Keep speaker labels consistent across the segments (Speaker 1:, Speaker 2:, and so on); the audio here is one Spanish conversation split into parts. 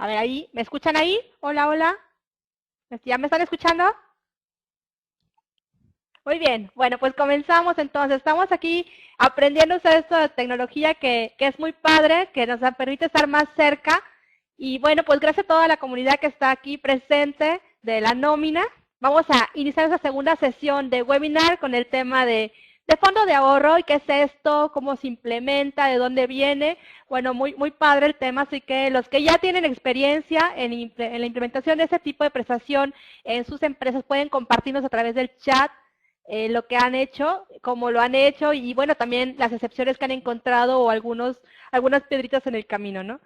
Speaker 1: A ver, ahí, ¿me escuchan ahí? Hola, hola. ¿Ya me están escuchando? Muy bien. Bueno, pues comenzamos entonces. Estamos aquí aprendiendo esto de tecnología que es muy padre, que nos permite estar más cerca. Y bueno, pues gracias a toda la comunidad que está aquí presente de la nómina. Vamos a iniciar esa segunda sesión de webinar con el tema de fondo de ahorro y qué es esto, cómo se implementa, de dónde viene. Bueno, muy padre el tema, así que los que ya tienen experiencia en la implementación de ese tipo de prestación en sus empresas pueden compartirnos a través del chat lo que han hecho, cómo lo han hecho y bueno, también las excepciones que han encontrado o algunas piedritas en el camino, ¿no?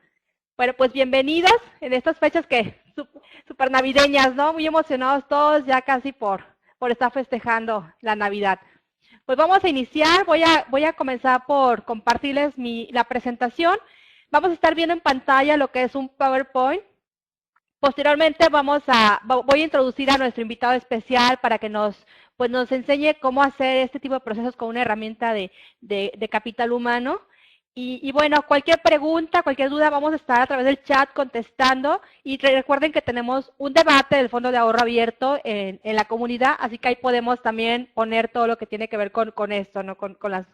Speaker 1: Bueno, pues bienvenidas en estas fechas que super navideñas, ¿no? Muy emocionados todos ya casi por estar festejando la Navidad. Pues vamos a iniciar, voy a comenzar por compartirles la presentación. Vamos a estar viendo en pantalla lo que es un PowerPoint. Posteriormente voy a introducir a nuestro invitado especial para que pues nos enseñe cómo hacer este tipo de procesos con una herramienta de capital humano. Y bueno, cualquier pregunta, cualquier duda, vamos a estar a través del chat contestando. Y recuerden que tenemos un debate del Fondo de Ahorro abierto en la comunidad, así que ahí podemos también poner todo lo que tiene que ver con esto, ¿no? Con las...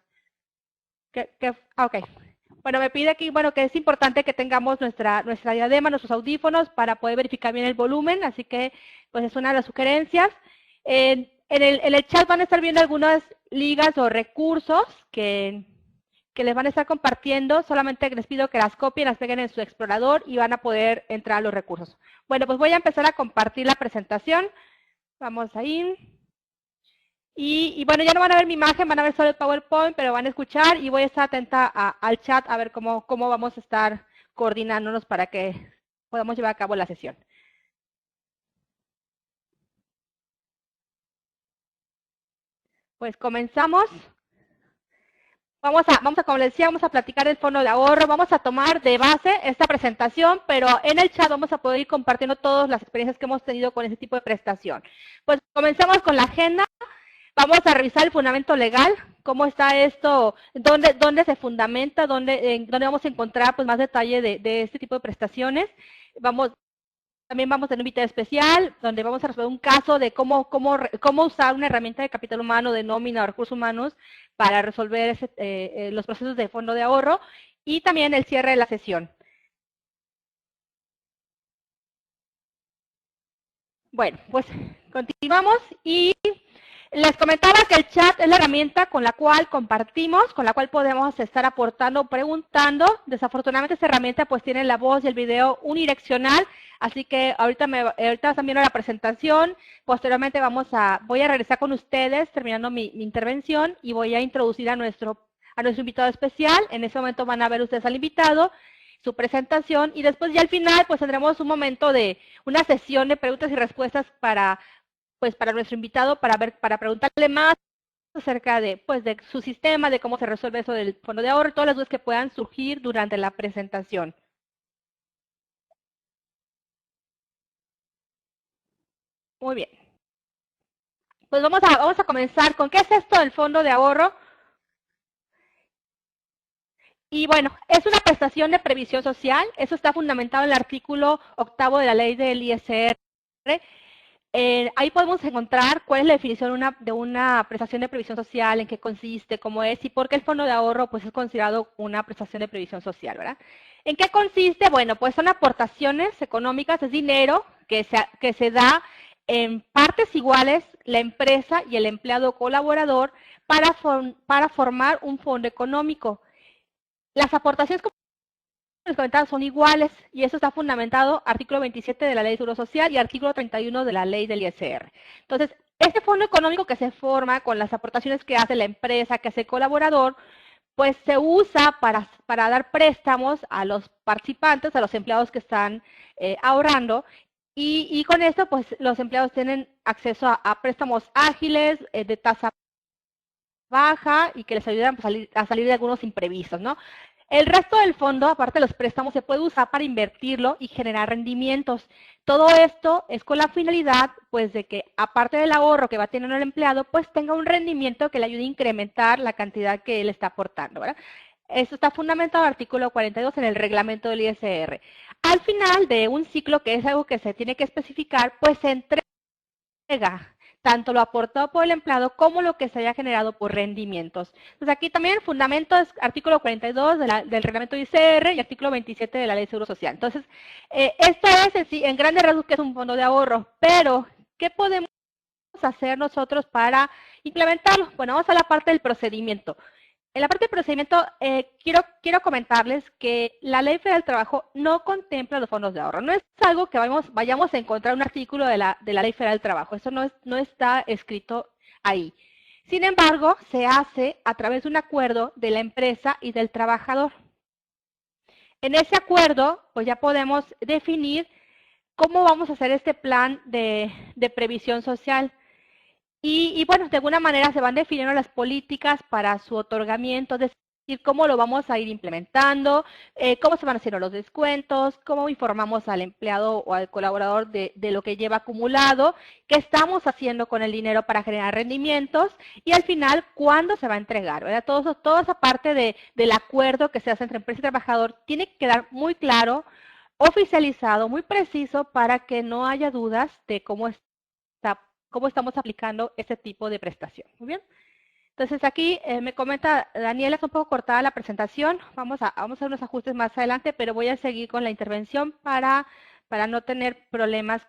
Speaker 1: ok. Bueno, me pide aquí, bueno, que es importante que tengamos nuestra diadema, nuestros audífonos para poder verificar bien el volumen, así que pues es una de las sugerencias. En el chat van a estar viendo algunas ligas o recursos que les van a estar compartiendo, solamente les pido que las copien, las peguen en su explorador y van a poder entrar a los recursos. Bueno, pues voy a empezar a compartir la presentación. Vamos ahí. Y bueno, ya no van a ver mi imagen, van a ver solo el PowerPoint, pero van a escuchar y voy a estar atenta al chat a ver cómo vamos a estar coordinándonos para que podamos llevar a cabo la sesión. Pues comenzamos. Vamos a, como les decía, vamos a platicar del fondo de ahorro, vamos a tomar de base esta presentación, pero en el chat vamos a poder ir compartiendo todas las experiencias que hemos tenido con ese tipo de prestación. Pues comenzamos con la agenda. Vamos a revisar el fundamento legal, cómo está esto, dónde se fundamenta, dónde vamos a encontrar pues más detalle de este tipo de prestaciones. También vamos a tener un invitado especial, donde vamos a resolver un caso de cómo usar una herramienta de capital humano, de nómina o recursos humanos, para resolver los procesos de fondo de ahorro, y también el cierre de la sesión. Bueno, pues continuamos y les comentaba que el chat es la herramienta con la cual compartimos, con la cual podemos estar aportando, preguntando. Desafortunadamente esta herramienta pues tiene la voz y el video unidireccional, así que ahorita están viendo la presentación, posteriormente voy a regresar con ustedes terminando mi intervención y voy a introducir a nuestro invitado especial. En ese momento van a ver ustedes al invitado, su presentación y después ya al final pues tendremos un momento de una sesión de preguntas y respuestas para nuestro invitado, para preguntarle más acerca de su sistema, de cómo se resuelve eso del fondo de ahorro, todas las dudas que puedan surgir durante la presentación. Muy bien. Pues vamos a comenzar con qué es esto del fondo de ahorro. Y bueno, es una prestación de previsión social. Eso está fundamentado en el artículo 8 de la ley del ISR. Ahí podemos encontrar cuál es la definición de una prestación de previsión social, en qué consiste, cómo es y por qué el fondo de ahorro pues, es considerado una prestación de previsión social, ¿verdad? ¿En qué consiste? Bueno, pues son aportaciones económicas, es dinero que se da en partes iguales la empresa y el empleado colaborador para formar un fondo económico. Las aportaciones comentadas son iguales y eso está fundamentado artículo 27 de la Ley de Seguro Social y artículo 31 de la Ley del ISR. Entonces, este fondo económico que se forma con las aportaciones que hace la empresa, que hace el colaborador, pues se usa para dar préstamos a los participantes, a los empleados que están ahorrando y con esto pues los empleados tienen acceso a préstamos ágiles, de tasa baja y que les ayudan a salir de algunos imprevistos, ¿no? El resto del fondo, aparte de los préstamos, se puede usar para invertirlo y generar rendimientos. Todo esto es con la finalidad, pues, de que aparte del ahorro que va teniendo el empleado, pues tenga un rendimiento que le ayude a incrementar la cantidad que él está aportando, ¿verdad? Esto está fundamentado en el artículo 42 en el reglamento del ISR. Al final de un ciclo, que es algo que se tiene que especificar, pues se entrega tanto lo aportado por el empleado como lo que se haya generado por rendimientos. Entonces aquí también el fundamento es artículo 42 del reglamento de ICR y artículo 27 de la ley de seguro social. Entonces, esto es en grandes rasgos que es un fondo de ahorro, pero ¿qué podemos hacer nosotros para implementarlo? Bueno, vamos a la parte del procedimiento. En la parte del procedimiento, quiero comentarles que la Ley Federal del Trabajo no contempla los fondos de ahorro. No es algo que vayamos a encontrar un artículo de la Ley Federal del Trabajo. Eso no está escrito ahí. Sin embargo, se hace a través de un acuerdo de la empresa y del trabajador. En ese acuerdo, pues ya podemos definir cómo vamos a hacer este plan de previsión social. Y bueno, de alguna manera se van definiendo las políticas para su otorgamiento, es decir, cómo lo vamos a ir implementando, cómo se van haciendo los descuentos, cómo informamos al empleado o al colaborador de lo que lleva acumulado, qué estamos haciendo con el dinero para generar rendimientos y al final, cuándo se va a entregar, ¿verdad? Toda esa parte del acuerdo que se hace entre empresa y trabajador tiene que quedar muy claro, oficializado, muy preciso para que no haya dudas de cómo estamos aplicando este tipo de prestación. Muy bien. Entonces aquí me comenta Daniela, es un poco cortada la presentación. Vamos a hacer unos ajustes más adelante, pero voy a seguir con la intervención para no tener problemas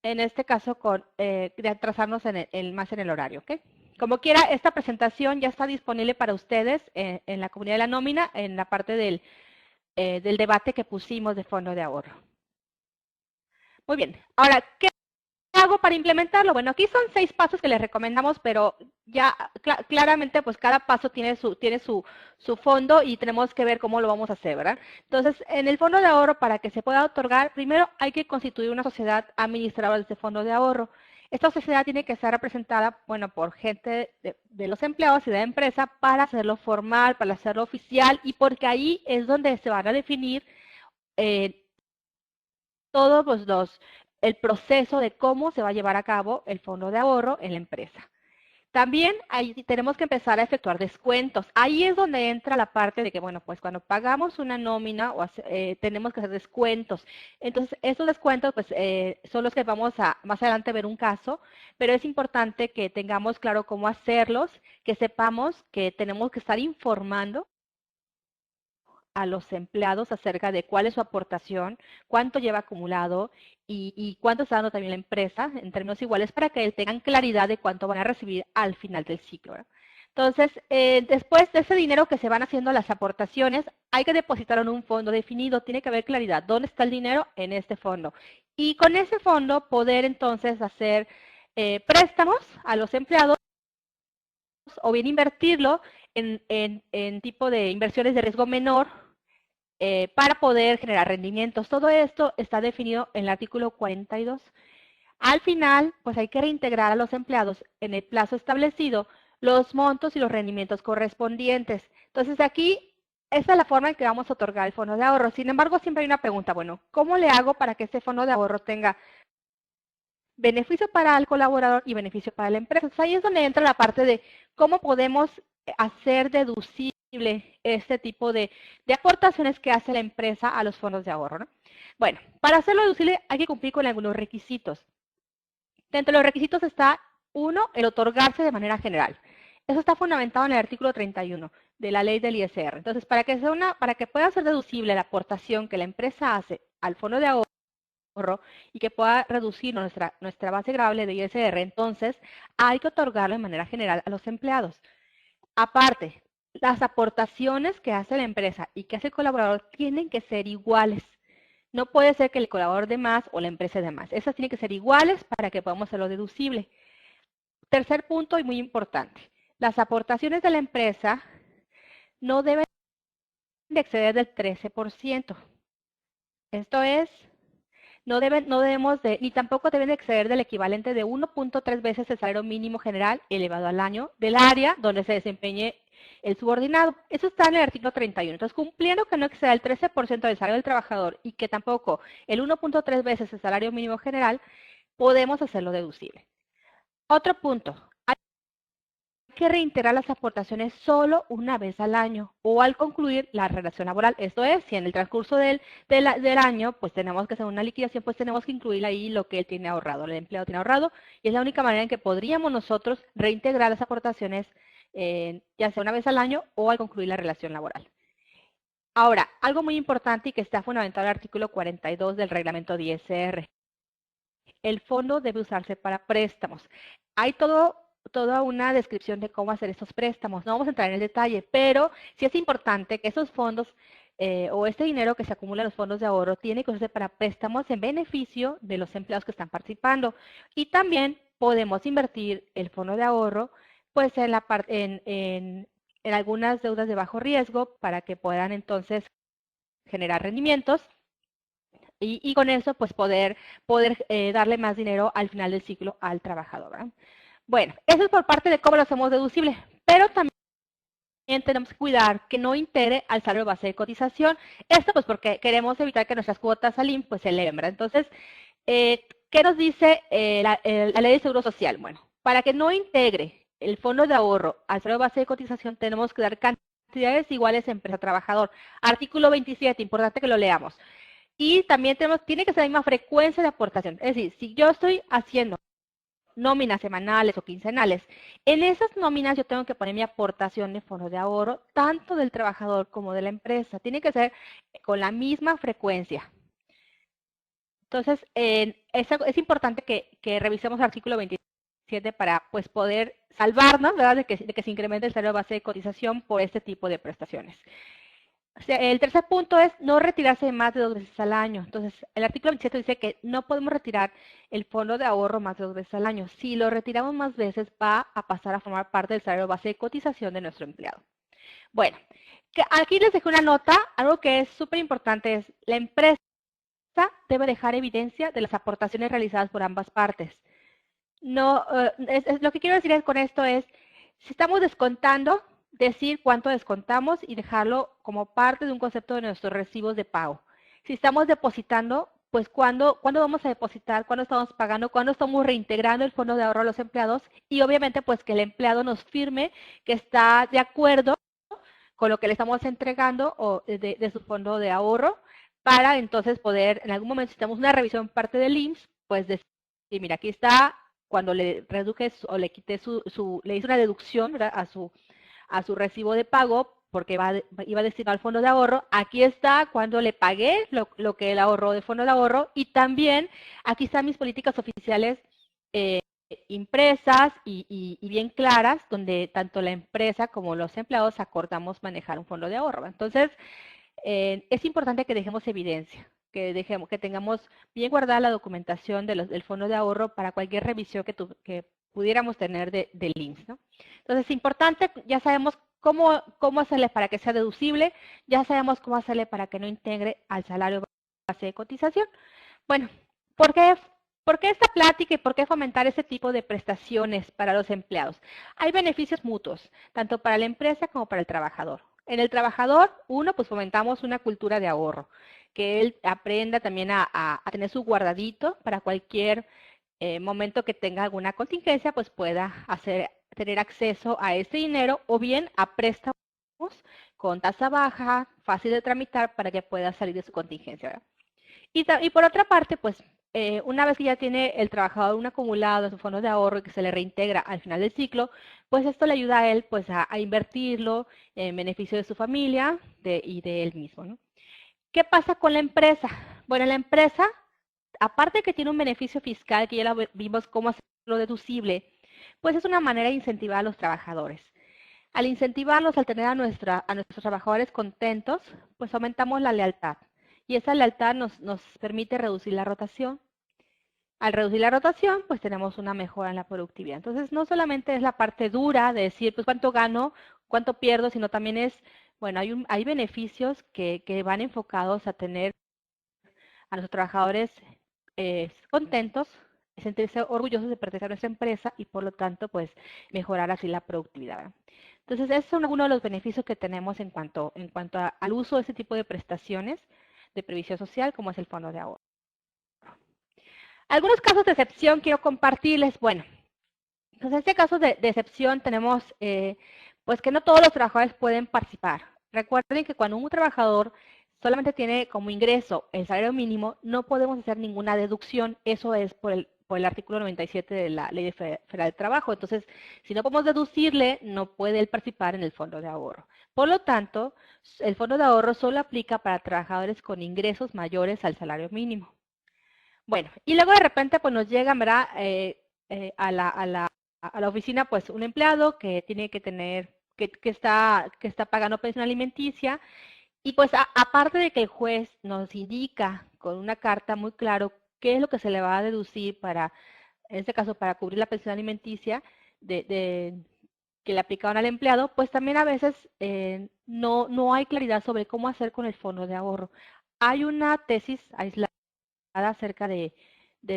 Speaker 1: en este caso, de atrasarnos más en el horario. ¿Okay? Como quiera, esta presentación ya está disponible para ustedes en la comunidad de la nómina, en la parte del debate que pusimos de fondo de ahorro. Muy bien. Ahora, ¿qué hago para implementarlo? Bueno, aquí son 6 pasos que les recomendamos, pero ya claramente pues cada paso tiene su fondo y tenemos que ver cómo lo vamos a hacer, ¿verdad? Entonces, en el fondo de ahorro, para que se pueda otorgar, primero hay que constituir una sociedad administradora de este fondo de ahorro. Esta sociedad tiene que estar representada, bueno, por gente de los empleados y de la empresa para hacerlo formal, para hacerlo oficial y porque ahí es donde se van a definir todos el proceso de cómo se va a llevar a cabo el fondo de ahorro en la empresa. También ahí tenemos que empezar a efectuar descuentos. Ahí es donde entra la parte de que, bueno, pues cuando pagamos una nómina tenemos que hacer descuentos. Entonces, esos descuentos pues son los que vamos a más adelante ver un caso, pero es importante que tengamos claro cómo hacerlos, que sepamos que tenemos que estar informando a los empleados acerca de cuál es su aportación, cuánto lleva acumulado y cuánto está dando también la empresa en términos iguales para que tengan claridad de cuánto van a recibir al final del ciclo, ¿verdad? Entonces, después de ese dinero que se van haciendo las aportaciones, hay que depositarlo en un fondo definido, tiene que haber claridad. ¿Dónde está el dinero? En este fondo. Y con ese fondo poder entonces hacer préstamos a los empleados o bien invertirlo en tipo de inversiones de riesgo menor, para poder generar rendimientos. Todo esto está definido en el artículo 42. Al final, pues hay que reintegrar a los empleados en el plazo establecido los montos y los rendimientos correspondientes. Entonces aquí, esta es la forma en que vamos a otorgar el fondo de ahorro. Sin embargo, siempre hay una pregunta, bueno, ¿cómo le hago para que este fondo de ahorro tenga beneficio para el colaborador y beneficio para la empresa? Entonces, ahí es donde entra la parte de cómo podemos hacer deducible este tipo de aportaciones que hace la empresa a los fondos de ahorro, ¿no? Bueno, para hacerlo deducible hay que cumplir con algunos requisitos. Dentro de los requisitos está, uno, el otorgarse de manera general. Eso está fundamentado en el artículo 31 de la ley del ISR. Entonces, para que pueda ser deducible la aportación que la empresa hace al fondo de ahorro y que pueda reducir nuestra base gravable de ISR, entonces hay que otorgarlo de manera general a los empleados. Aparte, las aportaciones que hace la empresa y que hace el colaborador tienen que ser iguales. No puede ser que el colaborador dé más o la empresa dé más. Esas tienen que ser iguales para que podamos hacerlo deducible. Tercer punto y muy importante. Las aportaciones de la empresa no deben de exceder del 13%. Esto es, no debemos de, ni tampoco deben de exceder del equivalente de 1.3 veces el salario mínimo general elevado al año del área donde se desempeñe el subordinado. Eso está en el artículo 31. Entonces, cumpliendo que no exceda el 13% del salario del trabajador y que tampoco el 1.3 veces el salario mínimo general, podemos hacerlo deducible. Otro punto. Hay que reintegrar las aportaciones solo una vez al año o al concluir la relación laboral. Esto es, si en el transcurso del año pues tenemos que hacer una liquidación, pues tenemos que incluir ahí lo que él tiene ahorrado, el empleado tiene ahorrado, y es la única manera en que podríamos nosotros reintegrar las aportaciones ya sea una vez al año o al concluir la relación laboral. Ahora, algo muy importante y que está fundamentado en el artículo 42 del reglamento 10R. El fondo debe usarse para préstamos. Hay toda una descripción de cómo hacer estos préstamos. No vamos a entrar en el detalle, pero sí es importante que esos fondos o este dinero que se acumula en los fondos de ahorro tiene que usarse para préstamos en beneficio de los empleados que están participando. Y también podemos invertir el fondo de ahorro pues en algunas deudas de bajo riesgo para que puedan entonces generar rendimientos y con eso pues poder darle más dinero al final del ciclo al trabajador, ¿verdad? Bueno, eso es por parte de cómo lo hacemos deducible, pero también tenemos que cuidar que no integre al salario base de cotización. Esto pues porque queremos evitar que nuestras cuotas al IMSS pues se eleven, ¿verdad? Entonces, ¿qué nos dice la ley de seguro social? Bueno, para que no integre el fondo de ahorro al salario base de cotización tenemos que dar cantidades iguales empresa-trabajador. Artículo 27, importante que lo leamos. Y también tiene que ser la misma frecuencia de aportación. Es decir, si yo estoy haciendo nóminas semanales o quincenales, en esas nóminas yo tengo que poner mi aportación de fondo de ahorro, tanto del trabajador como de la empresa. Tiene que ser con la misma frecuencia. Entonces, es importante que revisemos el artículo 27 para pues, poder salvarnos, ¿verdad?, de que se incremente el salario base de cotización por este tipo de prestaciones. O sea, el tercer punto es no retirarse más de 2 veces al año. Entonces, el artículo 27 dice que no podemos retirar el fondo de ahorro más de 2 veces al año. Si lo retiramos más veces, va a pasar a formar parte del salario base de cotización de nuestro empleado. Bueno, aquí les dejo una nota. Algo que es súper importante es la empresa debe dejar evidencia de las aportaciones realizadas por ambas partes. No, lo que quiero decir con esto es, si estamos descontando, decir cuánto descontamos y dejarlo como parte de un concepto de nuestros recibos de pago. Si estamos depositando, pues cuándo vamos a depositar, cuándo estamos pagando, cuándo estamos reintegrando el fondo de ahorro a los empleados y obviamente pues que el empleado nos firme que está de acuerdo con lo que le estamos entregando o de su fondo de ahorro para entonces poder, en algún momento si tenemos una revisión parte del IMSS, pues decir, mira, aquí está cuando le reduje o le quité le hice una deducción, ¿verdad?, a su recibo de pago porque iba destinado al fondo de ahorro. Aquí está cuando le pagué lo que él ahorró de fondo de ahorro y también aquí están mis políticas oficiales impresas y bien claras, donde tanto la empresa como los empleados acordamos manejar un fondo de ahorro. Entonces, es importante que dejemos evidencia, que tengamos bien guardada la documentación del fondo de ahorro para cualquier revisión que pudiéramos tener del IMSS, ¿no? Entonces, es importante, ya sabemos cómo hacerle para que sea deducible, ya sabemos cómo hacerle para que no integre al salario base de cotización. Bueno, ¿por qué esta plática y por qué fomentar este tipo de prestaciones para los empleados? Hay beneficios mutuos, tanto para la empresa como para el trabajador. En el trabajador, pues fomentamos una cultura de ahorro, que él aprenda también a tener su guardadito para cualquier momento que tenga alguna contingencia, pues pueda tener acceso a ese dinero o bien a préstamos con tasa baja, fácil de tramitar para que pueda salir de su contingencia, ¿verdad? Y por otra parte, pues una vez que ya tiene el trabajador un acumulado en sus fondos de ahorro y que se le reintegra al final del ciclo, pues esto le ayuda a él pues a invertirlo en beneficio de su familia y de él mismo, ¿no? ¿Qué pasa con la empresa? Bueno, la empresa, aparte de que tiene un beneficio fiscal, que ya lo vimos cómo hacerlo deducible, pues es una manera de incentivar a los trabajadores. Al incentivarlos, al tener a nuestros trabajadores contentos, pues aumentamos la lealtad. Y esa lealtad nos permite reducir la rotación. Al reducir la rotación, pues tenemos una mejora en la productividad. Entonces, no solamente es la parte dura de decir, pues cuánto gano, cuánto pierdo, sino también es, bueno, hay beneficios que van enfocados a tener a nuestros trabajadores contentos, sentirse orgullosos de pertenecer a nuestra empresa y por lo tanto, pues mejorar así la productividad, ¿verdad? Entonces, esos son algunos de los beneficios que tenemos en cuanto al uso de este tipo de prestaciones de previsión social, como es el fondo de ahorro. Algunos casos de excepción quiero compartirles. Bueno, Entonces, en este caso de excepción tenemos pues que no todos los trabajadores pueden participar. Recuerden que cuando un trabajador solamente tiene como ingreso el salario mínimo, no podemos hacer ninguna deducción. Eso es por el artículo 97 de la Ley Federal del Trabajo. Entonces, si no podemos deducirle, no puede él participar en el fondo de ahorro. Por lo tanto, el fondo de ahorro solo aplica para trabajadores con ingresos mayores al salario mínimo. Bueno, y luego de repente pues nos llega, ¿verdad? A la oficina pues un empleado que tiene que tener, que está pagando pensión alimenticia y pues aparte de que el juez nos indica con una carta muy claro qué es lo que se le va a deducir para, en este caso para cubrir la pensión alimenticia que le aplicaban al empleado, pues también a veces no hay claridad sobre cómo hacer con el fondo de ahorro. Hay una tesis aislada acerca del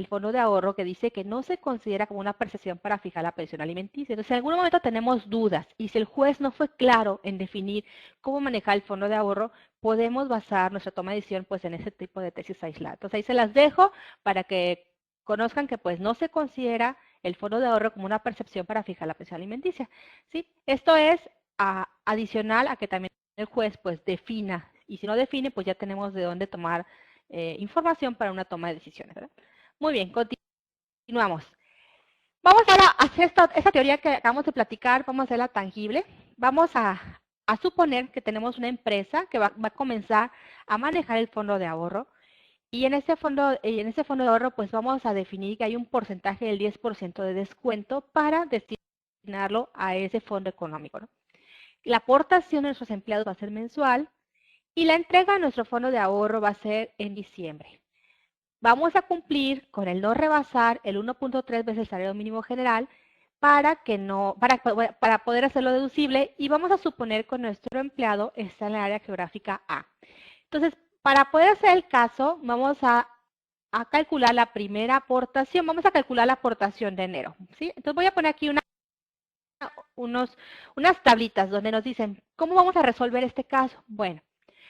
Speaker 1: fondo de ahorro que dice que no se considera como una percepción para fijar la pensión alimenticia. Entonces, en algún momento tenemos dudas y si el juez no fue claro en definir cómo manejar el fondo de ahorro, podemos basar nuestra toma de decisión pues en ese tipo de tesis aisladas. Entonces, ahí se las dejo para que conozcan que pues no se considera el fondo de ahorro como una percepción para fijar la pensión alimenticia. ¿Sí? Esto es adicional a que también el juez pues defina y si no define pues ya tenemos de dónde tomar información para una toma de decisiones, ¿verdad? Muy bien, continuamos. Vamos ahora a hacer esta teoría que acabamos de platicar, vamos a hacerla tangible. Vamos a suponer que tenemos una empresa que va a comenzar a manejar el fondo de ahorro y en ese fondo de ahorro pues vamos a definir que hay un porcentaje del 10% de descuento para destinarlo a ese fondo económico, ¿no? La aportación de nuestros empleados va a ser mensual y la entrega de nuestro fondo de ahorro va a ser en diciembre. Vamos a cumplir con el no rebasar el 1.3 veces el salario mínimo general para poder hacerlo deducible y vamos a suponer que nuestro empleado está en el área geográfica A. Entonces, para poder hacer el caso, vamos a calcular la primera aportación, vamos a calcular la aportación de enero, ¿sí? Entonces voy a poner aquí unas tablitas donde nos dicen, ¿cómo vamos a resolver este caso? Bueno,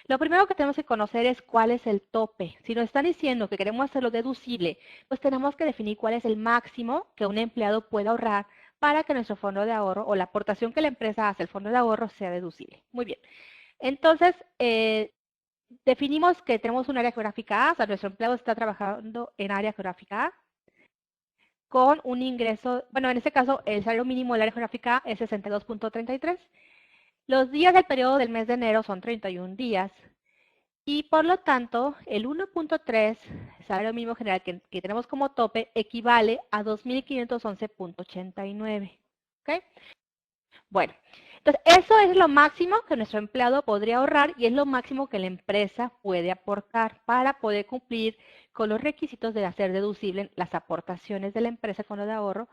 Speaker 1: lo primero que tenemos que conocer es cuál es el tope. Si nos están diciendo que queremos hacerlo deducible, pues tenemos que definir cuál es el máximo que un empleado puede ahorrar para que nuestro fondo de ahorro o la aportación que la empresa hace al fondo de ahorro sea deducible. Muy bien. Entonces, definimos que tenemos un área geográfica A, o sea, nuestro empleado está trabajando en área geográfica A con un ingreso, bueno, en este caso el salario mínimo del área geográfica A es 62.33. Los días del periodo del mes de enero son 31 días y por lo tanto el 1.3 salario mínimo general que tenemos como tope equivale a 2.511.89. ¿Ok? Bueno, entonces eso es lo máximo que nuestro empleado podría ahorrar y es lo máximo que la empresa puede aportar para poder cumplir con los requisitos de hacer deducible las aportaciones de la empresa con lo de ahorro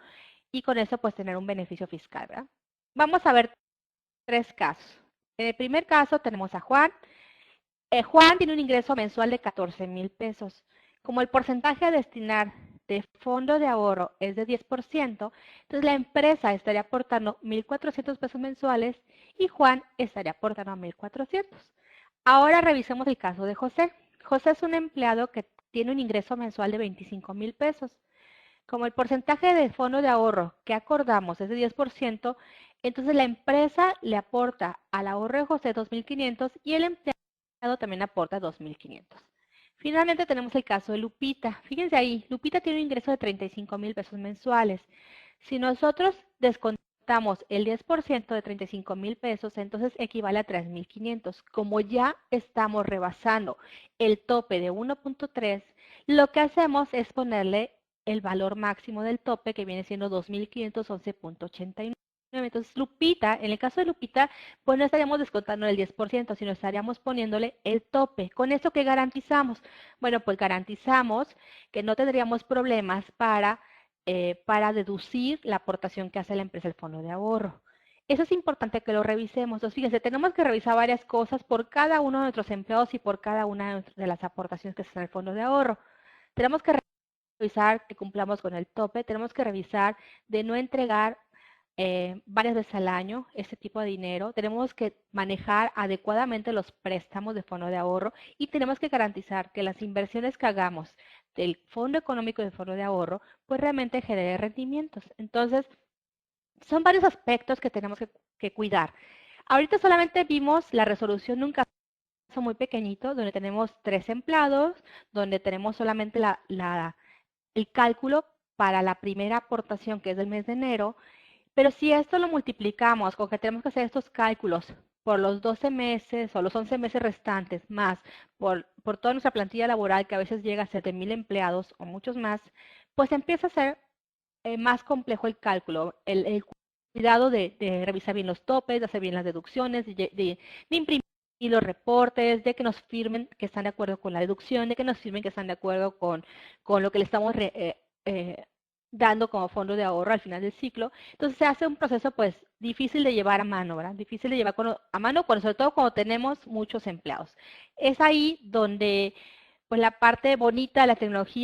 Speaker 1: y con eso pues tener un beneficio fiscal, ¿verdad? Vamos a ver tres casos. En el primer caso tenemos a Juan. Juan tiene un ingreso mensual de 14,000 pesos. Como el porcentaje a destinar de fondo de ahorro es de 10%, entonces la empresa estaría aportando 1,400 pesos mensuales y Juan estaría aportando 1,400. Ahora revisemos el caso de José. José es un empleado que tiene un ingreso mensual de 25,000 pesos. Como el porcentaje de fondo de ahorro que acordamos es de 10%, entonces la empresa le aporta al ahorro de José 2,500 y el empleado también aporta 2,500. Finalmente tenemos el caso de Lupita. Fíjense ahí, Lupita tiene un ingreso de 35,000 pesos mensuales. Si nosotros descontamos el 10% de 35,000 pesos, entonces equivale a 3,500. Como ya estamos rebasando el tope de 1.3, lo que hacemos es ponerle el valor máximo del tope, que viene siendo 2,511.89. Entonces, Lupita, en el caso de Lupita, pues no estaríamos descontando el 10%, sino estaríamos poniéndole el tope. ¿Con eso qué garantizamos? Bueno, pues garantizamos que no tendríamos problemas para deducir la aportación que hace la empresa al fondo de ahorro. Eso es importante que lo revisemos. Entonces, fíjense, tenemos que revisar varias cosas por cada uno de nuestros empleados y por cada una de las aportaciones que se hacen al fondo de ahorro. Tenemos que revisar que cumplamos con el tope, tenemos que revisar de no entregar varias veces al año este tipo de dinero, tenemos que manejar adecuadamente los préstamos de fondo de ahorro y tenemos que garantizar que las inversiones que hagamos del fondo económico y del fondo de ahorro pues realmente genere rendimientos. Entonces, son varios aspectos que tenemos que cuidar. Ahorita solamente vimos la resolución de un caso muy pequeñito, donde tenemos 3 empleados, donde tenemos solamente el cálculo para la primera aportación, que es del mes de enero, pero si esto lo multiplicamos con que tenemos que hacer estos cálculos por los 12 meses o los 11 meses restantes, más por toda nuestra plantilla laboral, que a veces llega a 7,000 empleados o muchos más, pues empieza a ser más complejo el cálculo, el cuidado de revisar bien los topes, de hacer bien las deducciones, de imprimir los reportes, de que nos firmen que están de acuerdo con la deducción, de que nos firmen que están de acuerdo con lo que le estamos dando como fondo de ahorro al final del ciclo. Entonces se hace un proceso pues difícil de llevar a mano, ¿verdad? Difícil de llevar a mano, sobre todo cuando tenemos muchos empleados. Es ahí donde pues la parte bonita de la tecnología,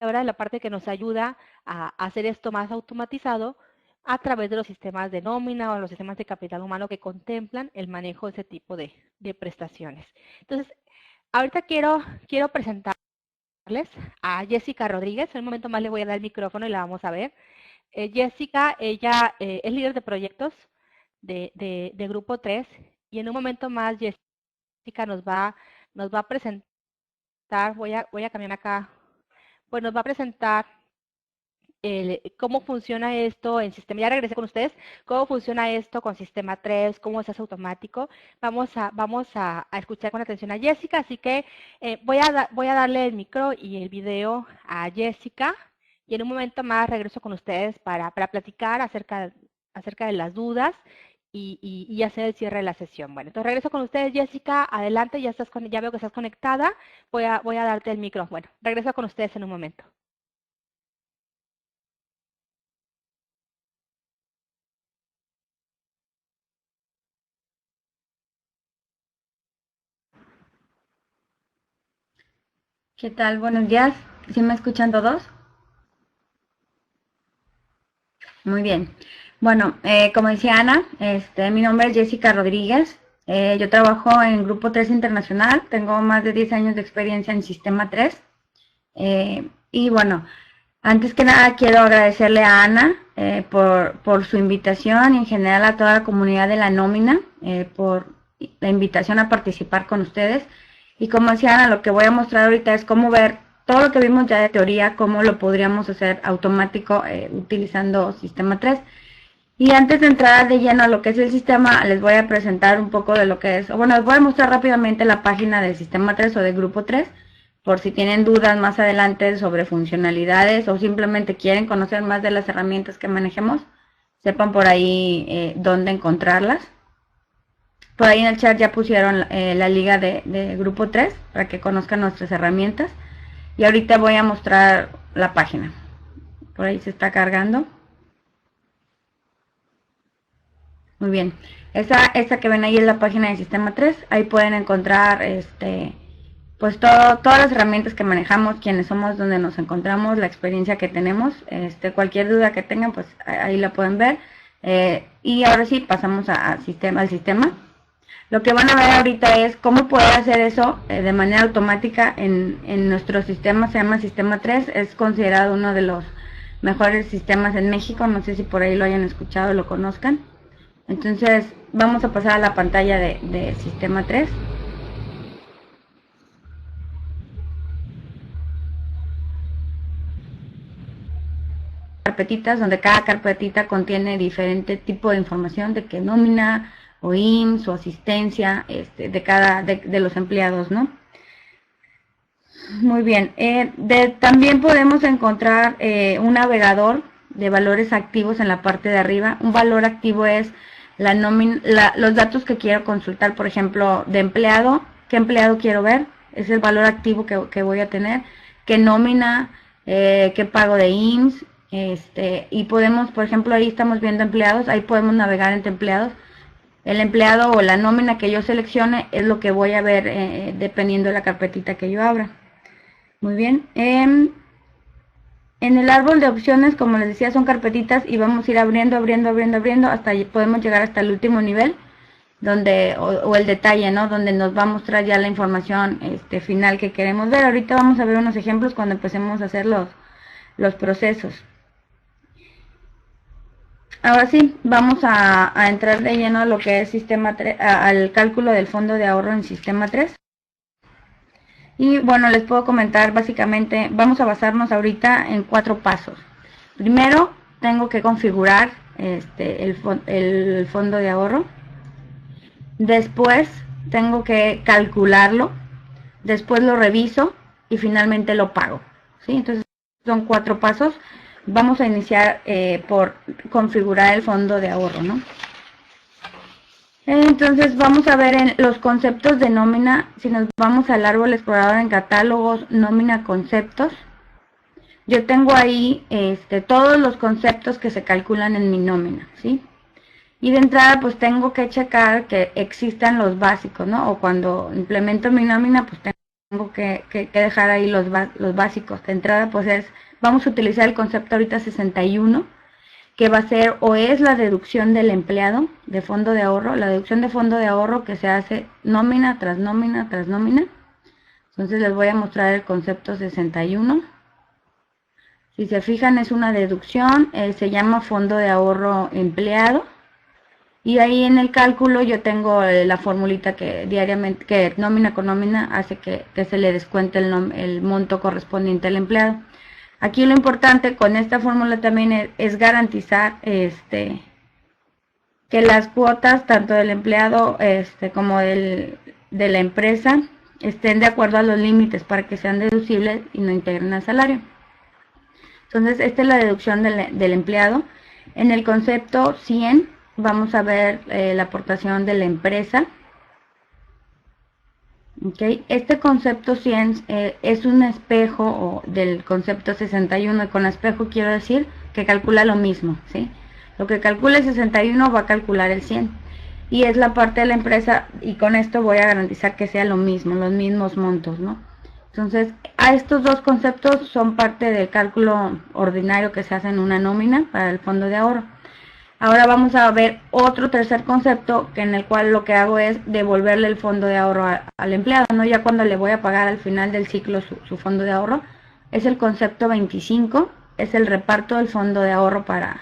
Speaker 1: ahora la parte que nos ayuda a hacer esto más automatizado a través de los sistemas de nómina o los sistemas de capital humano que contemplan el manejo de ese tipo de prestaciones. Entonces, ahorita quiero presentarles a Jessica Rodríguez. En un momento más le voy a dar el micrófono y la vamos a ver. Jessica, ella es líder de proyectos de Grupo 3 y en un momento más Jessica nos va a presentar, voy a cambiar acá, pues nos va a presentar cómo funciona esto en sistema, ya regresé con ustedes, cómo funciona esto con sistema 3, cómo se hace automático. Vamos a escuchar con atención a Jessica, así que voy a darle el micro y el video a Jessica y en un momento más regreso con ustedes para platicar acerca de las dudas y hacer el cierre de la sesión. Bueno, entonces regreso con ustedes, Jessica, adelante, ya veo que estás conectada, voy a darte el micro. Bueno, regreso con ustedes en un momento.
Speaker 2: ¿Qué tal? Buenos días. ¿Sí me escuchan todos? Muy bien. Bueno, como decía Ana, mi nombre es Jessica Rodríguez. Yo trabajo en Grupo 3 Internacional. Tengo más de 10 años de experiencia en Sistema 3. Y bueno, antes que nada quiero agradecerle a Ana por su invitación y en general a toda la comunidad de la nómina por la invitación a participar con ustedes. Y como decía Ana, lo que voy a mostrar ahorita es cómo ver todo lo que vimos ya de teoría, cómo lo podríamos hacer automático utilizando Sistema 3. Y antes de entrar de lleno a lo que es el sistema, les voy a presentar un poco de lo que es, bueno, les voy a mostrar rápidamente la página del Sistema 3 o de Grupo 3, por si tienen dudas más adelante sobre funcionalidades o simplemente quieren conocer más de las herramientas que manejemos, sepan por ahí dónde encontrarlas. Por ahí en el chat ya pusieron la liga de Grupo 3 para que conozcan nuestras herramientas. Y ahorita voy a mostrar la página. Por ahí se está cargando. Muy bien. Esta que ven ahí es la página de Sistema 3. Ahí pueden encontrar pues todas las herramientas que manejamos, quiénes somos, dónde nos encontramos, la experiencia que tenemos. Cualquier duda que tengan, pues ahí la pueden ver. Y ahora sí, pasamos al sistema. Lo que van a ver ahorita es cómo poder hacer eso de manera automática en nuestro sistema. Se llama Sistema 3, es considerado uno de los mejores sistemas en México. No sé si por ahí lo hayan escuchado o lo conozcan. Entonces vamos a pasar a la pantalla de Sistema 3. Carpetitas donde cada carpetita contiene diferente tipo de información de qué nómina o IMSS o asistencia de los empleados, ¿no? Muy bien. También podemos encontrar un navegador de valores activos en la parte de arriba. Un valor activo es la nómina, los datos que quiero consultar, por ejemplo, de empleado, qué empleado quiero ver, es el valor activo que voy a tener, qué nómina, qué pago de IMSS, y podemos, por ejemplo, ahí estamos viendo empleados, ahí podemos navegar entre empleados. El empleado o la nómina que yo seleccione es lo que voy a ver dependiendo de la carpetita que yo abra. Muy bien. En el árbol de opciones, como les decía, son carpetitas y vamos a ir abriendo hasta podemos llegar hasta el último nivel donde o el detalle, ¿no? Donde nos va a mostrar ya la información final que queremos ver. Ahorita vamos a ver unos ejemplos cuando empecemos a hacer los procesos. Ahora sí, vamos a entrar de lleno a lo que es sistema 3, al cálculo del fondo de ahorro en sistema 3. Y bueno, les puedo comentar básicamente, vamos a basarnos ahorita en 4 pasos. Primero, tengo que configurar el fondo de ahorro. Después, tengo que calcularlo. Después lo reviso y finalmente lo pago. ¿Sí? Entonces, son 4 pasos. Vamos a iniciar por configurar el fondo de ahorro, ¿no? Entonces vamos a ver en los conceptos de nómina. Si nos vamos al árbol explorador en catálogos, nómina, conceptos, yo tengo ahí todos los conceptos que se calculan en mi nómina, ¿sí? Y de entrada pues tengo que checar que existan los básicos, ¿no? O cuando implemento mi nómina pues tengo que dejar ahí los básicos. De entrada pues vamos a utilizar el concepto ahorita 61, que va a ser o es la deducción del empleado de fondo de ahorro, la deducción de fondo de ahorro que se hace nómina tras nómina tras nómina. Entonces les voy a mostrar el concepto 61. Si se fijan es una deducción, se llama fondo de ahorro empleado. Y ahí en el cálculo yo tengo la formulita que diariamente, que nómina con nómina hace que se le descuente el monto correspondiente al empleado. Aquí lo importante con esta fórmula también es garantizar que las cuotas tanto del empleado como de la empresa estén de acuerdo a los límites para que sean deducibles y no integren al salario. Entonces, esta es la deducción del empleado. En el concepto 100 vamos a ver la aportación de la empresa. Okay. Este concepto 100 es un espejo del concepto 61, y con espejo quiero decir que calcula lo mismo, ¿sí? Lo que calcula el 61 va a calcular el 100, y es la parte de la empresa, y con esto voy a garantizar que sea lo mismo, los mismos montos, ¿no? Entonces, a estos dos conceptos son parte del cálculo ordinario que se hace en una nómina para el fondo de ahorro. Ahora vamos a ver otro tercer concepto, en el cual lo que hago es devolverle el fondo de ahorro al empleado, ¿no? Ya cuando le voy a pagar al final del ciclo su fondo de ahorro. Es el concepto 25, es el reparto del fondo de ahorro para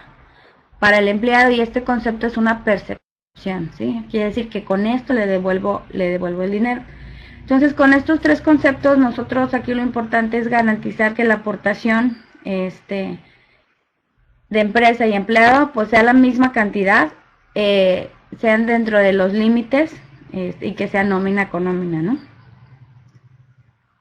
Speaker 2: el empleado, y este concepto es una percepción, ¿sí? Quiere decir que con esto le devuelvo el dinero. Entonces, con estos tres conceptos, nosotros aquí lo importante es garantizar que la aportación de empresa y empleado pues sea la misma cantidad, sean dentro de los límites y que sea nómina con nómina, ¿no?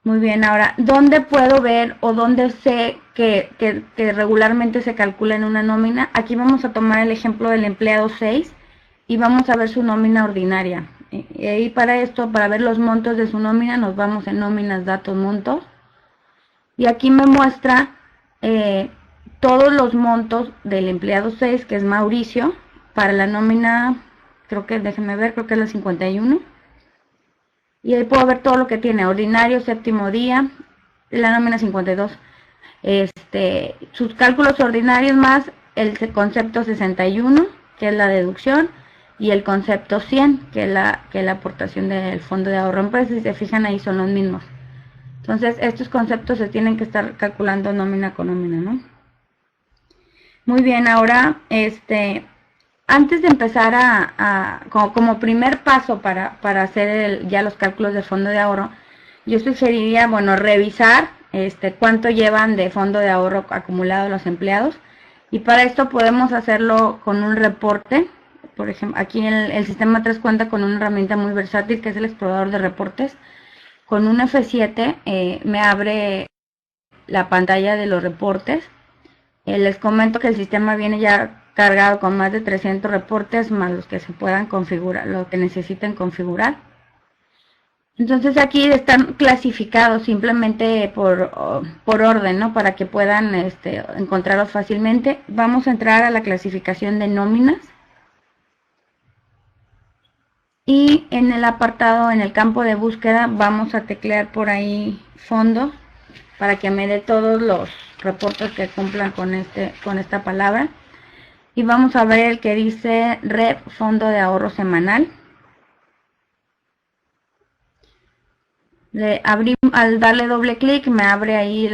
Speaker 2: Muy bien, ahora, ¿dónde puedo ver o dónde sé que regularmente se calcula en una nómina? Aquí vamos a tomar el ejemplo del empleado 6 y vamos a ver su nómina ordinaria. Y para esto, para ver los montos de su nómina, nos vamos en nóminas, datos, montos. Y aquí me muestra todos los montos del empleado 6, que es Mauricio, para la nómina, creo que, déjenme ver, creo que es la 51. Y ahí puedo ver todo lo que tiene, ordinario, séptimo día, la nómina 52. Sus cálculos ordinarios más el concepto 61, que es la deducción, y el concepto 100, que es la aportación del fondo de ahorro empresa. Si se fijan ahí son los mismos. Entonces, estos conceptos se tienen que estar calculando nómina con nómina, ¿no? Muy bien, ahora, antes de empezar como primer paso para hacer ya los cálculos de fondo de ahorro, yo sugeriría, bueno, revisar cuánto llevan de fondo de ahorro acumulado los empleados, y para esto podemos hacerlo con un reporte. Por ejemplo, aquí el sistema 3 cuenta con una herramienta muy versátil que es el explorador de reportes. Con un F7 me abre la pantalla de los reportes. Les comento que el sistema viene ya cargado con más de 300 reportes, más los que se puedan configurar, los que necesiten configurar. Entonces aquí están clasificados simplemente por orden, ¿no? Para que puedan encontrarlos fácilmente. Vamos a entrar a la clasificación de nóminas. Y en el apartado, en el campo de búsqueda, vamos a teclear por ahí fondo, para que me dé todos los reportes que cumplan con esta palabra. Y vamos a ver el que dice REP, fondo de ahorro semanal. Al darle doble clic me abre ahí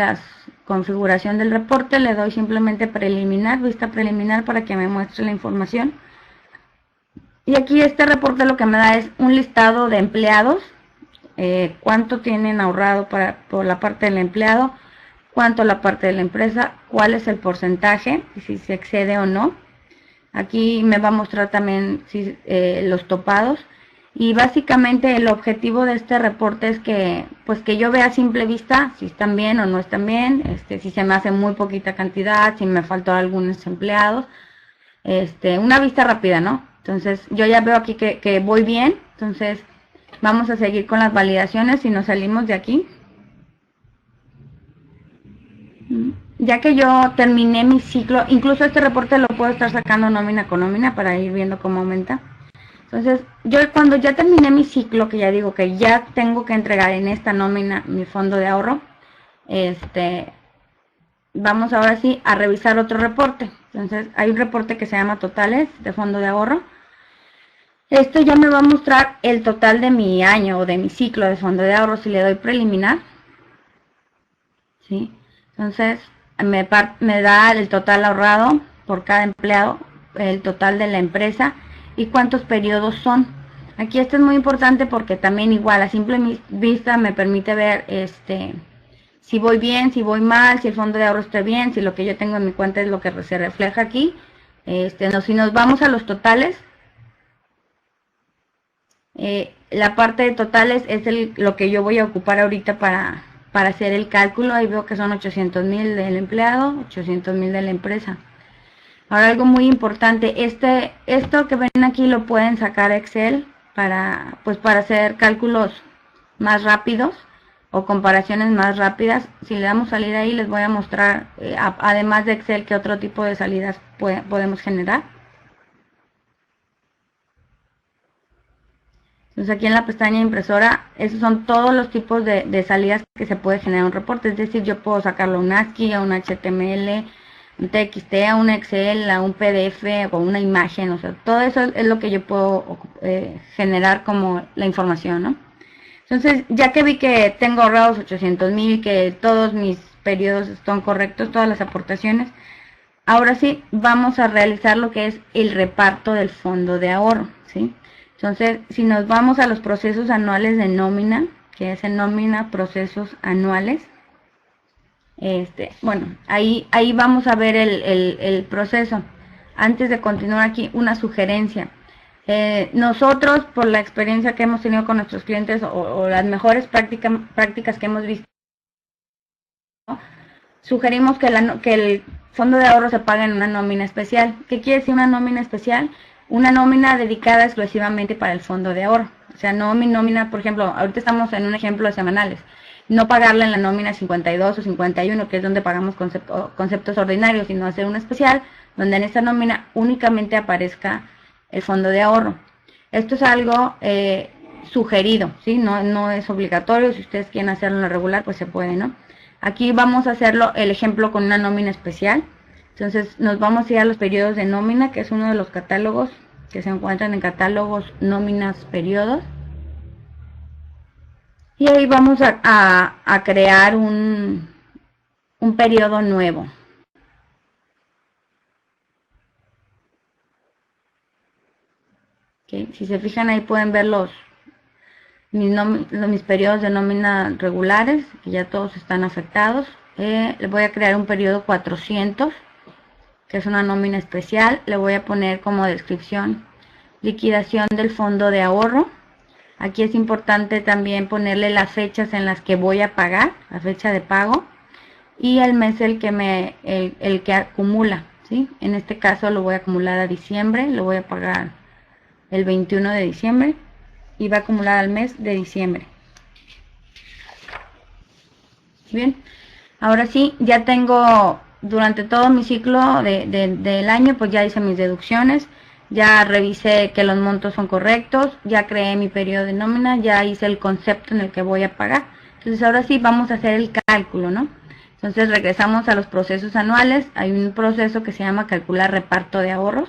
Speaker 2: configuración del reporte, le doy simplemente preliminar, vista preliminar para que me muestre la información. Y aquí este reporte lo que me da es un listado de empleados, cuánto tienen ahorrado por la parte del empleado, cuánto la parte de la empresa, cuál es el porcentaje, y si se excede o no. Aquí me va a mostrar también los topados. Y básicamente el objetivo de este reporte es que, pues que yo vea a simple vista si están bien o no están bien, si se me hace muy poquita cantidad, si me faltó algunos empleados, una vista rápida, ¿no? Entonces yo ya veo aquí que voy bien, entonces vamos a seguir con las validaciones y nos salimos de aquí. Ya que yo terminé mi ciclo, incluso este reporte lo puedo estar sacando nómina con nómina para ir viendo cómo aumenta. Entonces, yo cuando ya terminé mi ciclo, que ya digo que ya tengo que entregar en esta nómina mi fondo de ahorro, vamos ahora sí a revisar otro reporte. Entonces, hay un reporte que se llama totales de fondo de ahorro. Esto ya me va a mostrar el total de mi año o de mi ciclo de fondo de ahorro si le doy preliminar. ¿Sí? Entonces, me da el total ahorrado por cada empleado, el total de la empresa y cuántos periodos son. Aquí esto es muy importante porque también igual a simple vista me permite ver si voy bien, si voy mal, si el fondo de ahorro está bien, si lo que yo tengo en mi cuenta es lo que se refleja aquí. Si nos vamos a los totales, la parte de totales es lo que yo voy a ocupar ahorita para hacer el cálculo. Ahí veo que son 800,000 del empleado, 800,000 de la empresa. Ahora algo muy importante, esto que ven aquí lo pueden sacar a Excel para hacer cálculos más rápidos o comparaciones más rápidas. Si le damos salida ahí les voy a mostrar, además de Excel, qué otro tipo de salidas podemos generar. Entonces aquí en la pestaña impresora, esos son todos los tipos de salidas que se puede generar un reporte. Es decir, yo puedo sacarlo a un ASCII, a un HTML, un TXT, a un Excel, a un PDF o una imagen, o sea, todo eso es lo que yo puedo generar como la información, ¿no? Entonces, ya que vi que tengo ahorrados 800,000, que todos mis periodos están correctos, todas las aportaciones, ahora sí vamos a realizar lo que es el reparto del fondo de ahorro, ¿sí? Entonces, si nos vamos a los procesos anuales de nómina, que es en nómina procesos anuales, bueno, ahí vamos a ver el proceso. Antes de continuar aquí, una sugerencia. Nosotros, por la experiencia que hemos tenido con nuestros clientes o las mejores prácticas que hemos visto, ¿no? Sugerimos que el fondo de ahorro se pague en una nómina especial. ¿Qué quiere decir una nómina especial? Una nómina dedicada exclusivamente para el fondo de ahorro. O sea, no mi nómina, por ejemplo, ahorita estamos en un ejemplo de semanales. No pagarle en la nómina 52 o 51, que es donde pagamos conceptos ordinarios, sino hacer un especial donde en esta nómina únicamente aparezca el fondo de ahorro. Esto es algo sugerido, ¿sí? No es obligatorio. Si ustedes quieren hacerlo en lo regular, pues se puede, ¿no? Aquí vamos a hacerlo el ejemplo con una nómina especial. Entonces nos vamos a ir a los periodos de nómina, que es uno de los catálogos que se encuentran en catálogos, nóminas, periodos. Y ahí vamos a crear un periodo nuevo. ¿Okay? Si se fijan ahí pueden ver mis periodos de nómina regulares, que ya todos están afectados. Le voy a crear un periodo 400, que es una nómina especial. Le voy a poner como descripción liquidación del fondo de ahorro. Aquí es importante también ponerle las fechas en las que voy a pagar, la fecha de pago, y el mes el que acumula, ¿sí? En este caso lo voy a acumular a diciembre, lo voy a pagar el 21 de diciembre y va a acumular al mes de diciembre. Bien, ahora sí, ya tengo durante todo mi ciclo del año, pues ya hice mis deducciones. Ya revisé que los montos son correctos, ya creé mi periodo de nómina, ya hice el concepto en el que voy a pagar. Entonces ahora sí vamos a hacer el cálculo, ¿no? Entonces regresamos a los procesos anuales. Hay un proceso que se llama calcular reparto de ahorros.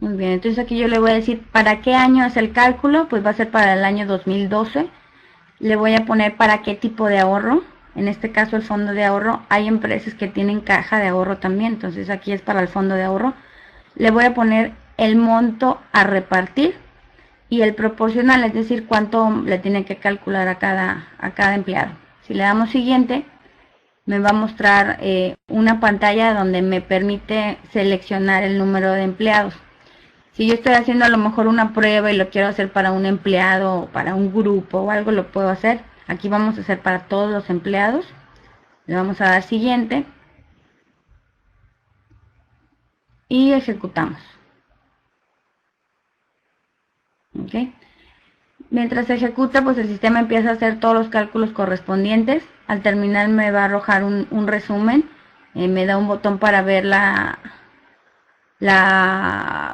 Speaker 2: Muy bien, entonces aquí yo le voy a decir para qué año es el cálculo, pues va a ser para el año 2012. Le voy a poner para qué tipo de ahorro, en este caso el fondo de ahorro. Hay empresas que tienen caja de ahorro también, entonces aquí es para el fondo de ahorro. Le voy a poner el monto a repartir y el proporcional, es decir, cuánto le tiene que calcular a cada empleado. Si le damos siguiente, me va a mostrar una pantalla donde me permite seleccionar el número de empleados. Si yo estoy haciendo a lo mejor una prueba y lo quiero hacer para un empleado o para un grupo o algo, lo puedo hacer. Aquí vamos a hacer para todos los empleados. Le vamos a dar siguiente. Y ejecutamos. ¿Ok? Mientras se ejecuta, pues el sistema empieza a hacer todos los cálculos correspondientes. Al terminar me va a arrojar un resumen. Me da un botón para ver la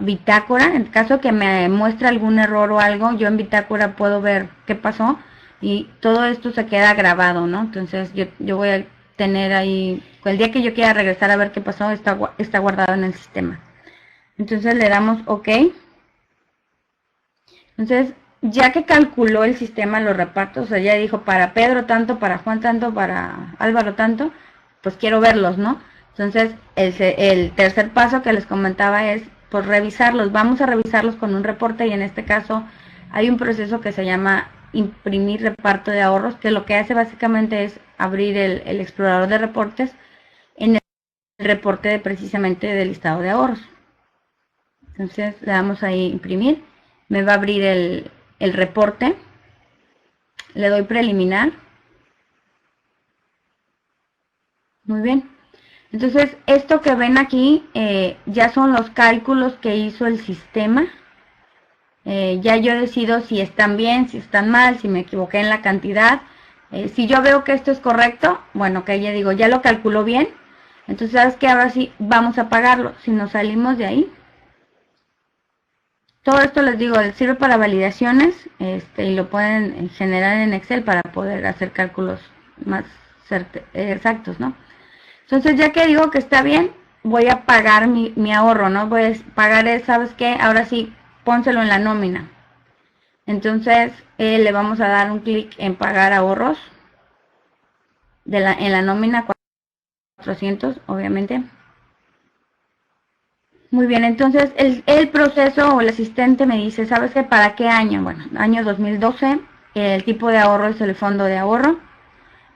Speaker 2: bitácora. En caso que me muestre algún error o algo, yo en bitácora puedo ver qué pasó y todo esto se queda grabado, ¿no? Entonces yo voy a tener ahí, el día que yo quiera regresar a ver qué pasó, está guardado en el sistema. Entonces le damos OK. Entonces, ya que calculó el sistema los repartos, o sea, ya dijo para Pedro tanto, para Juan tanto, para Álvaro tanto, pues quiero verlos, ¿no? Entonces, el tercer paso que les comentaba es, pues, revisarlos. Vamos a revisarlos con un reporte y en este caso hay un proceso que se llama imprimir reparto de ahorros, que lo que hace básicamente es abrir el explorador de reportes en el reporte precisamente del listado de ahorros. Entonces, le damos ahí imprimir. Me va a abrir el reporte. Le doy preliminar. Muy bien. Entonces, esto que ven aquí ya son los cálculos que hizo el sistema. Ya yo decido si están bien, si están mal, si me equivoqué en la cantidad. Si yo veo que esto es correcto, bueno, que ya digo, ya lo calculó bien. Entonces, ¿sabes qué? Ahora sí, vamos a pagarlo. Si nos salimos de ahí. Todo esto les digo, sirve para validaciones y lo pueden generar en Excel para poder hacer cálculos más exactos, ¿no? Entonces, ya que digo que está bien, voy a pagar mi ahorro, ¿no? Voy a pagar, ¿sabes qué? Ahora sí, pónselo en la nómina. Entonces, le vamos a dar un clic en pagar ahorros en la nómina 400, obviamente. Muy bien, entonces el proceso o el asistente me dice, ¿sabes qué? ¿Para qué año? Bueno, año 2012, el tipo de ahorro es el fondo de ahorro.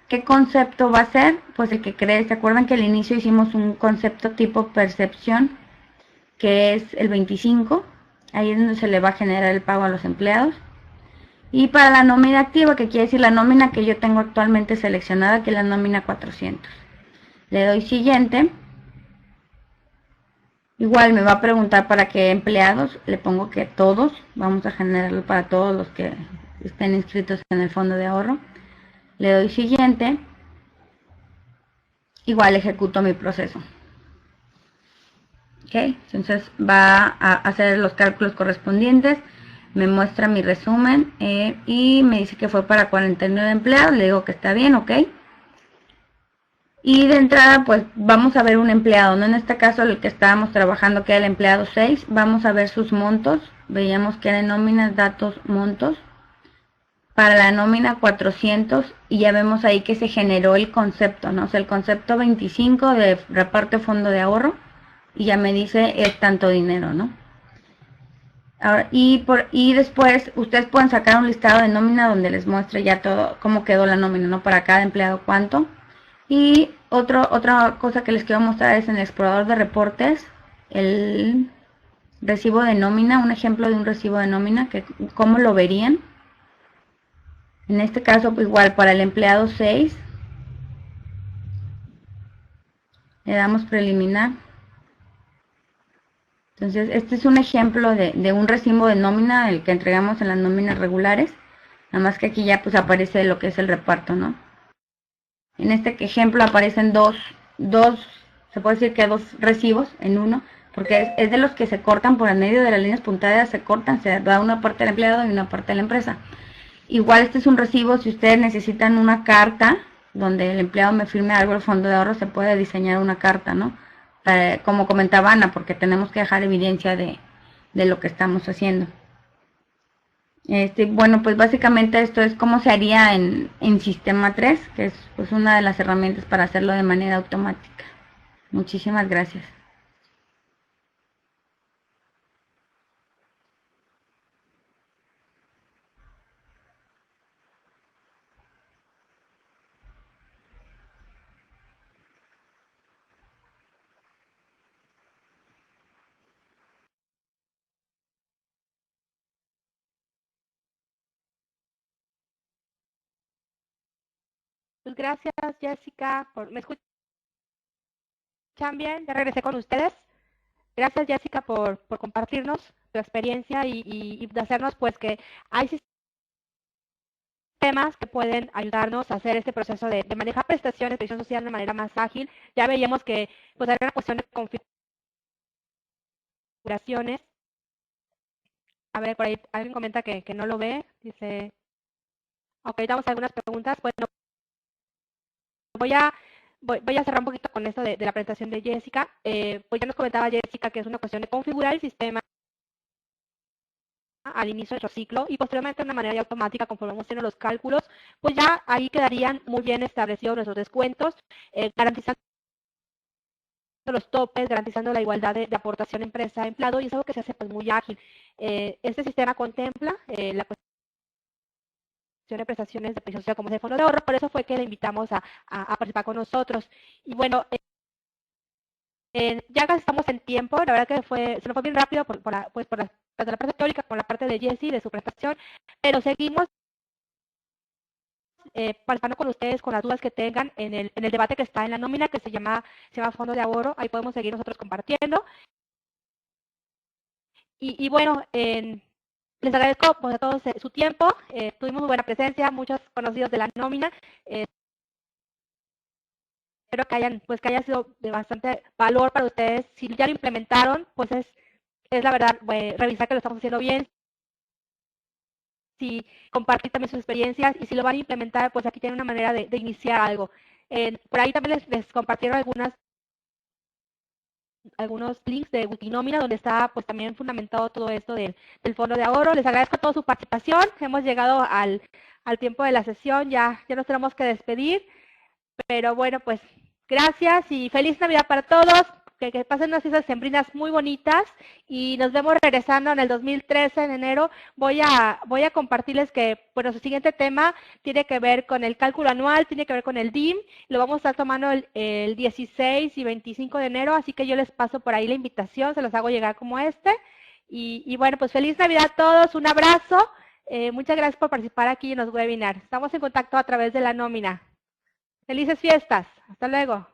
Speaker 2: ¿Qué concepto va a ser? Pues el que cree, ¿se acuerdan que al inicio hicimos un concepto tipo percepción, que es el 25? Ahí es donde se le va a generar el pago a los empleados. Y para la nómina activa, que quiere decir la nómina que yo tengo actualmente seleccionada, que es la nómina 400. Le doy siguiente. Igual me va a preguntar para qué empleados, le pongo que todos, vamos a generarlo para todos los que estén inscritos en el fondo de ahorro. Le doy siguiente, igual ejecuto mi proceso. Ok, entonces va a hacer los cálculos correspondientes, me muestra mi resumen y me dice que fue para 49 empleados, le digo que está bien, ok. Y de entrada, pues vamos a ver un empleado, ¿no? En este caso, el que estábamos trabajando, que era el empleado 6, vamos a ver sus montos. Veíamos que eran nóminas, datos, montos. Para la nómina 400, y ya vemos ahí que se generó el concepto, ¿no? O sea, el concepto 25 de reparto fondo de ahorro, y ya me dice es tanto dinero, ¿no? Ahora, y después, ustedes pueden sacar un listado de nómina donde les muestre ya todo, cómo quedó la nómina, ¿no? Para cada empleado, cuánto. Y otra cosa que les quiero mostrar es en el explorador de reportes, el recibo de nómina, un ejemplo de un recibo de nómina, que cómo lo verían. En este caso, pues igual para el empleado 6, le damos preliminar. Entonces, este es un ejemplo de un recibo de nómina, el que entregamos en las nóminas regulares, nada más que aquí ya pues aparece lo que es el reparto, ¿no? En este ejemplo aparecen se puede decir que dos recibos en uno, porque es de los que se cortan por el medio de las líneas punteadas, se cortan, se da una parte al empleado y una parte a la empresa. Igual este es un recibo, si ustedes necesitan una carta donde el empleado me firme algo del fondo de ahorro, se puede diseñar una carta, ¿no? Como comentaba Ana, porque tenemos que dejar evidencia de de lo que estamos haciendo. Bueno, pues básicamente esto es cómo se haría en Sistema 3, que es pues una de las herramientas para hacerlo de manera automática. Muchísimas gracias.
Speaker 1: Pues gracias, Jessica. ¿Me escuchan bien? Ya regresé con ustedes. Gracias, Jessica, por compartirnos tu experiencia y de hacernos pues que hay sistemas que pueden ayudarnos a hacer este proceso de manejar prestaciones de previsión social de manera más ágil. Ya veíamos que pues hay una cuestión de configuraciones. A ver, por ahí alguien comenta que no lo ve. Dice, ok, damos algunas preguntas. Bueno, voy a, voy a cerrar un poquito con esto de la presentación de Jessica. Pues ya nos comentaba Jessica que es una cuestión de configurar el sistema al inicio de nuestro ciclo y posteriormente de una manera ya automática conforme vamos haciendo los cálculos, pues ya ahí quedarían muy bien establecidos nuestros descuentos, garantizando los topes, garantizando la igualdad de aportación empresa-empleado y es algo que se hace pues muy ágil. Este sistema contempla la cuestión de prestaciones de previsión social como es el fondo de ahorro, por eso fue que le invitamos a participar con nosotros. Y bueno, ya casi estamos en tiempo, la verdad que se nos fue bien rápido tanto la parte teórica como la parte de Jessie, de su prestación, pero seguimos participando con ustedes con las dudas que tengan en el debate que está en la nómina que se llama Fondo de Ahorro, ahí podemos seguir nosotros compartiendo. Y bueno, les agradezco pues, a todos su tiempo, tuvimos muy buena presencia, muchos conocidos de la nómina, espero que haya sido de bastante valor para ustedes. Si ya lo implementaron, pues es la verdad, revisar que lo estamos haciendo bien, si compartir también sus experiencias y si lo van a implementar, pues aquí tienen una manera de iniciar algo. Por ahí también les compartieron algunos links de Wikinómina donde está pues también fundamentado todo esto del fondo de ahorro. Les agradezco toda su participación. Hemos llegado al tiempo de la sesión, ya nos tenemos que despedir. Pero bueno, pues gracias y feliz Navidad para todos. Que pasen unas fiestas sembrinas muy bonitas y nos vemos regresando en el 2013, en enero. Voy a compartirles que, bueno, su siguiente tema tiene que ver con el cálculo anual, tiene que ver con el DIM. Lo vamos a estar tomando el 16 y 25 de enero, así que yo les paso por ahí la invitación, se los hago llegar como este. Y bueno, pues feliz Navidad a todos, un abrazo. Muchas gracias por participar aquí en los webinars. Estamos en contacto a través de la nómina. Felices fiestas. Hasta luego.